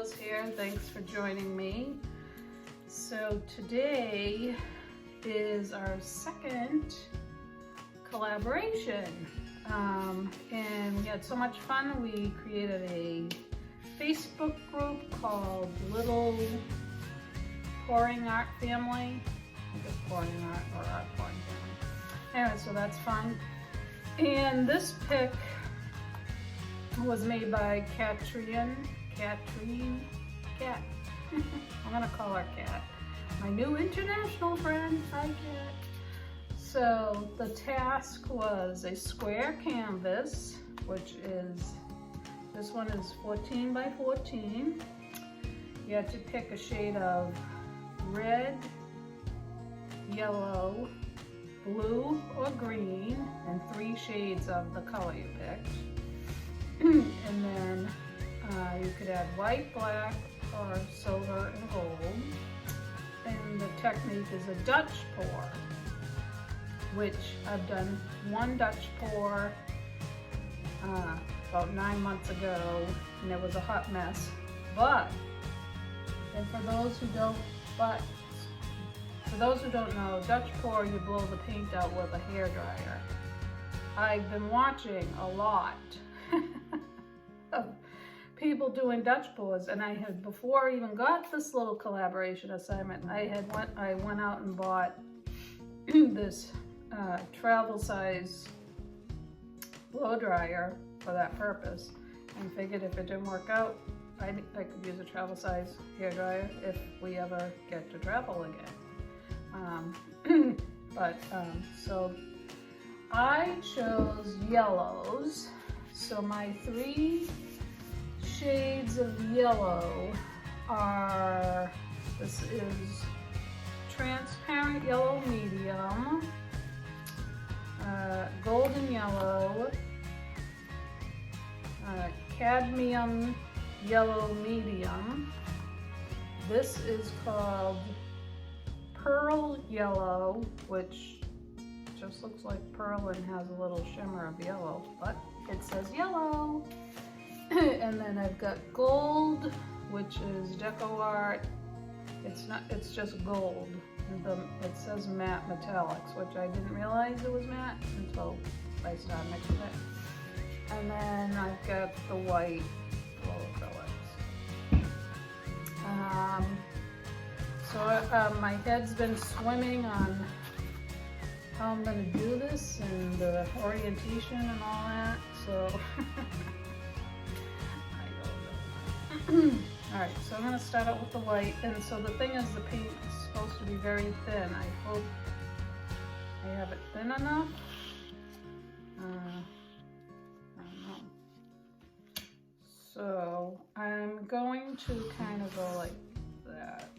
Alice here. Thanks for joining me. So today is our second collaboration, and we had so much fun. We created a Facebook group called Little Pouring Art Family. I think it's Pouring Art or Art Pouring Family. Anyway, so that's fun. And this pic was made by Katrine. I'm gonna call her Kat. My new international friend. Hi, Kat. So the task was a square canvas, which is, this one is 14 by 14. You had to pick a shade of red, yellow, blue, or green, and 3 shades of the color you picked. And then you could add white, black, or silver and gold. And the technique is a Dutch pour, which I've done one Dutch pour about 9 months ago, and it was a hot mess. But, and for those who don't know, Dutch pour, you blow the paint out with a hairdryer. I've been watching a lot of people doing Dutch pours, and I had, before I even got this little collaboration assignment, I went out and bought this travel size blow dryer for that purpose, and figured if it didn't work out, I could use a travel size hair dryer if we ever get to travel again. So I chose yellows. So my 3 shades of yellow are, this is transparent yellow medium, golden yellow, cadmium yellow medium. This is called pearl yellow, which just looks like pearl and has a little shimmer of yellow, but it says yellow. And then I've got gold, which is Deco Art. It's just gold. It says matte metallics, which I didn't realize it was matte until I started mixing it. And then I've got the white glow acrylics. So my head's been swimming on how I'm going to do this and the orientation and all that, so I don't know. Alright, so I'm going to start out with the white, and so the thing is, the paint is supposed to be very thin. I hope I have it thin enough. I don't know. So I'm going to kind of go like that.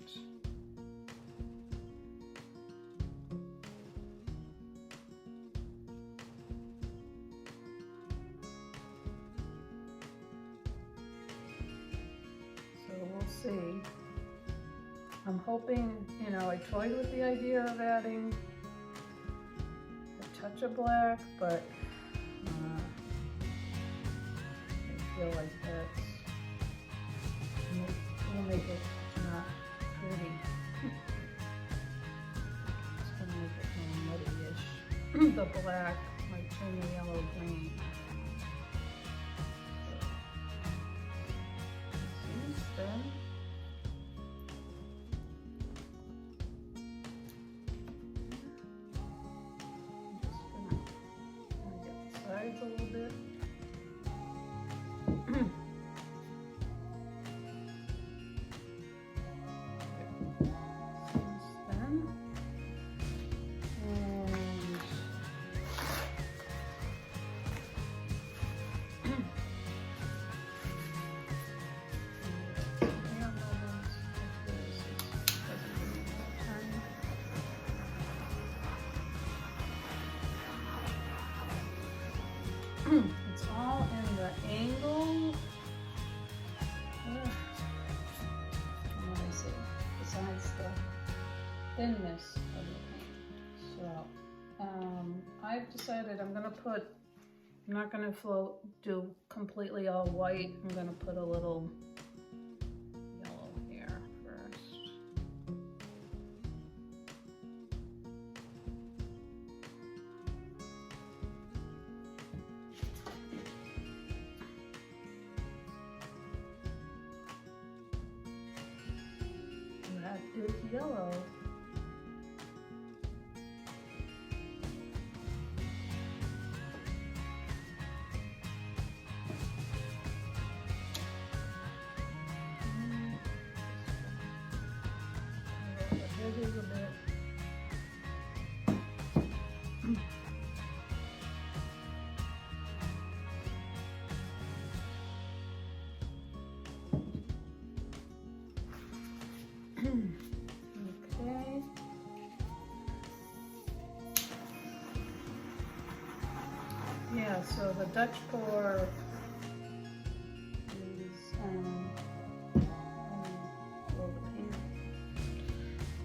We'll see. I'm hoping, I toyed with the idea of adding a touch of black, but I feel like will make it not pretty. It's gonna make it more muddy-ish. The black might turn the yellow green. Then I'm just gonna get the sides a little bit. Since then, it's all in the angle. What do I say? Besides the thinness of the paint. So I've decided I'm not gonna do completely all white. I'm gonna put a little that is yellow. It is a bit. Okay. Yeah, so the Dutch pour is for the paint.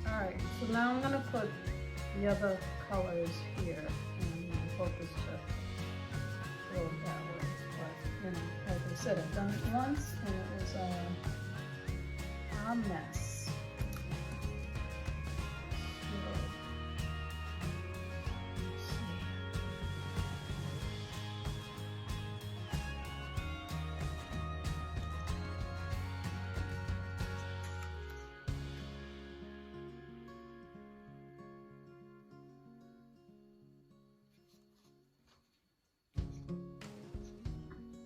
Alright, so now I'm gonna put the other colors here, and my hope is to go that way. But, you know, like I said, I've done it once, and it was a mess.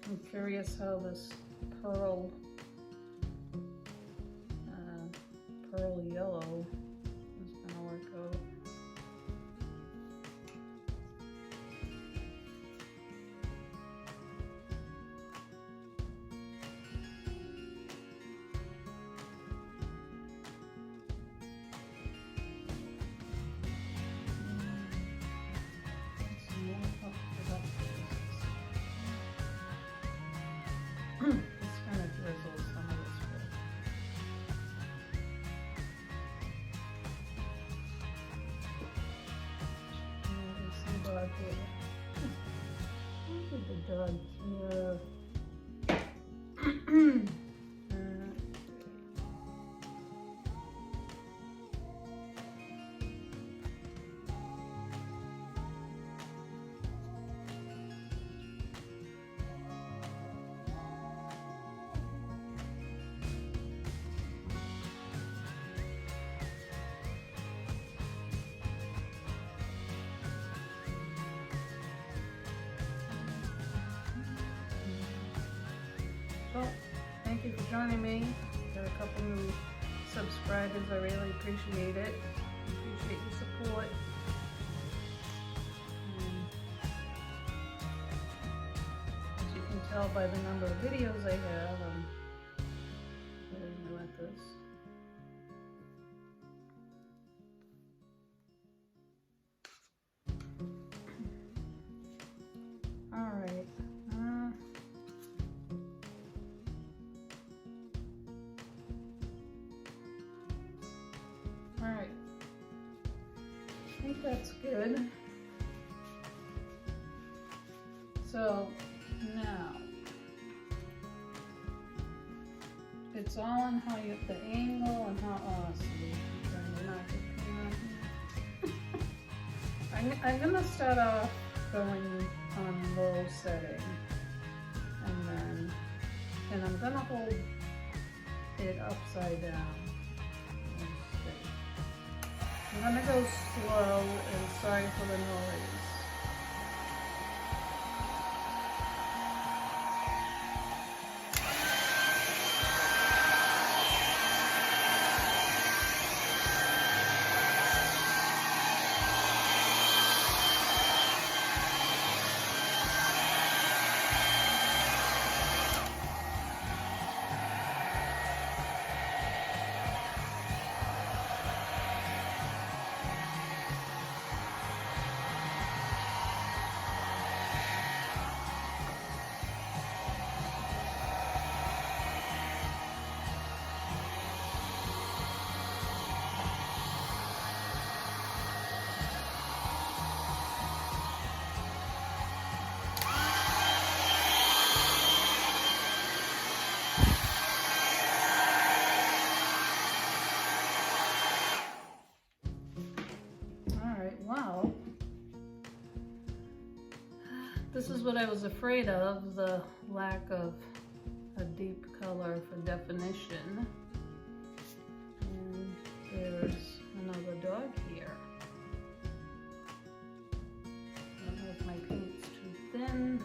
I'm curious how this pearl yellow is gonna work out. Some more Just kind of drizzle some of this with. Some dog here. Look at the dog here. Well, thank you for joining me. There are a couple new subscribers. I really appreciate it. Appreciate your support. As you can tell by the number of videos I have, I'm really new at this. All right. Alright, I think that's good. So now, it's all on how you, the angle and how, see, I'm trying to knock it clean on here. I'm gonna start off going on low setting, and I'm gonna hold it upside down. I'm gonna go slow, and sorry for the noise. Wow. This is what I was afraid of, the lack of a deep color for definition. And there's another dog here. I don't know if my paint's too thin.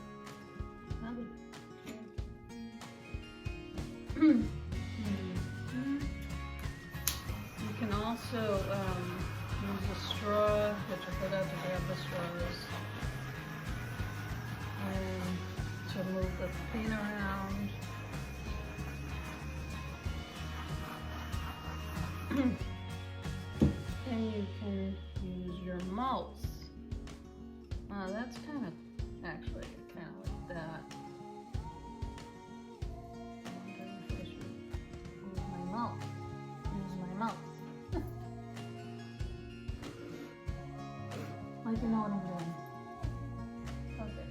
You can also use a straw, which I forgot to grab the straws, and to move the paint around. And you can use your mouse. That's kind of, actually, kind of like that. I wonder if I should move my mouse. Use my mouse. Like you know what I'm doing. Okay,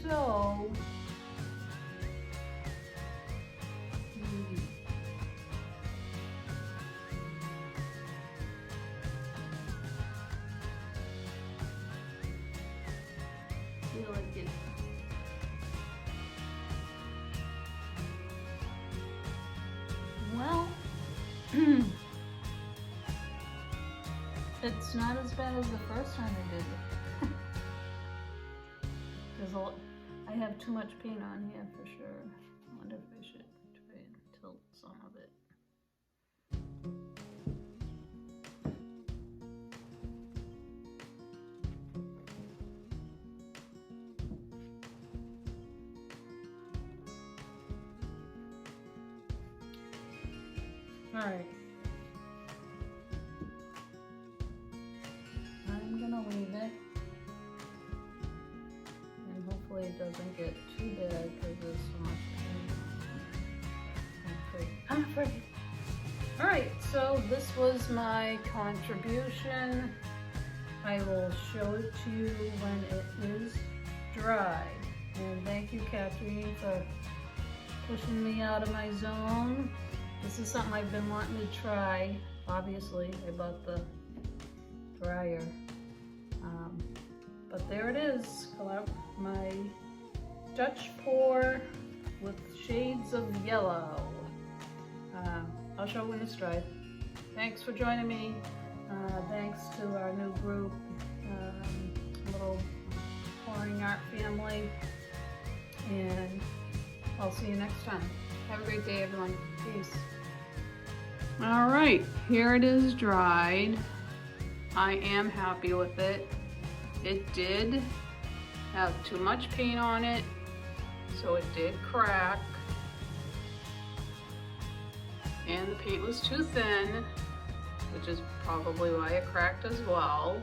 so feel like it. Well, it's not as bad as the first time I did it. I have too much paint on here for sure. I wonder if I should try and tilt some of it. All right. I'm gonna leave it, and hopefully it doesn't get too bad because there's so much paint. I'm afraid. All right, so this was my contribution. I will show it to you when it is dry. And thank you, Catherine, for pushing me out of my zone. This is something I've been wanting to try. Obviously, I bought the dryer. But there it is, my Dutch pour with shades of yellow. I'll show when it's dry. Thanks for joining me. Thanks to our new group, little pouring art family. And I'll see you next time. Have a great day, everyone. Peace. All right, here it is dried. I am happy with it. It did have too much paint on it, so it did crack. And the paint was too thin, which is probably why it cracked as well.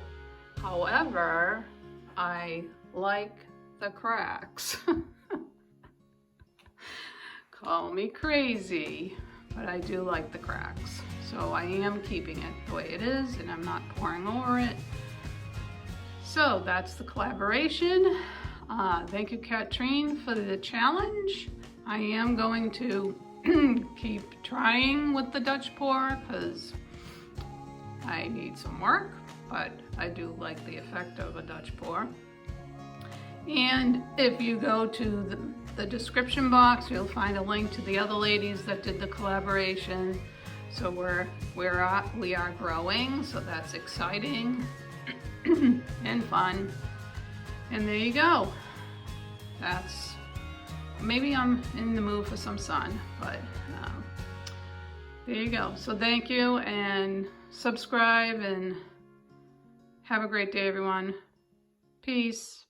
However, I like the cracks. Call me crazy, but I do like the cracks. So I am keeping it the way it is, and I'm not pouring over it. So that's the collaboration. Thank you, Katrine, for the challenge. I am going to keep trying with the Dutch pour because I need some work, but I do like the effect of a Dutch pour. And if you go to the description box, you'll find a link to the other ladies that did the collaboration. So we are growing, so that's exciting and fun. And there you go. Maybe I'm in the mood for some sun, but there you go. So thank you, and subscribe, and have a great day, everyone. Peace.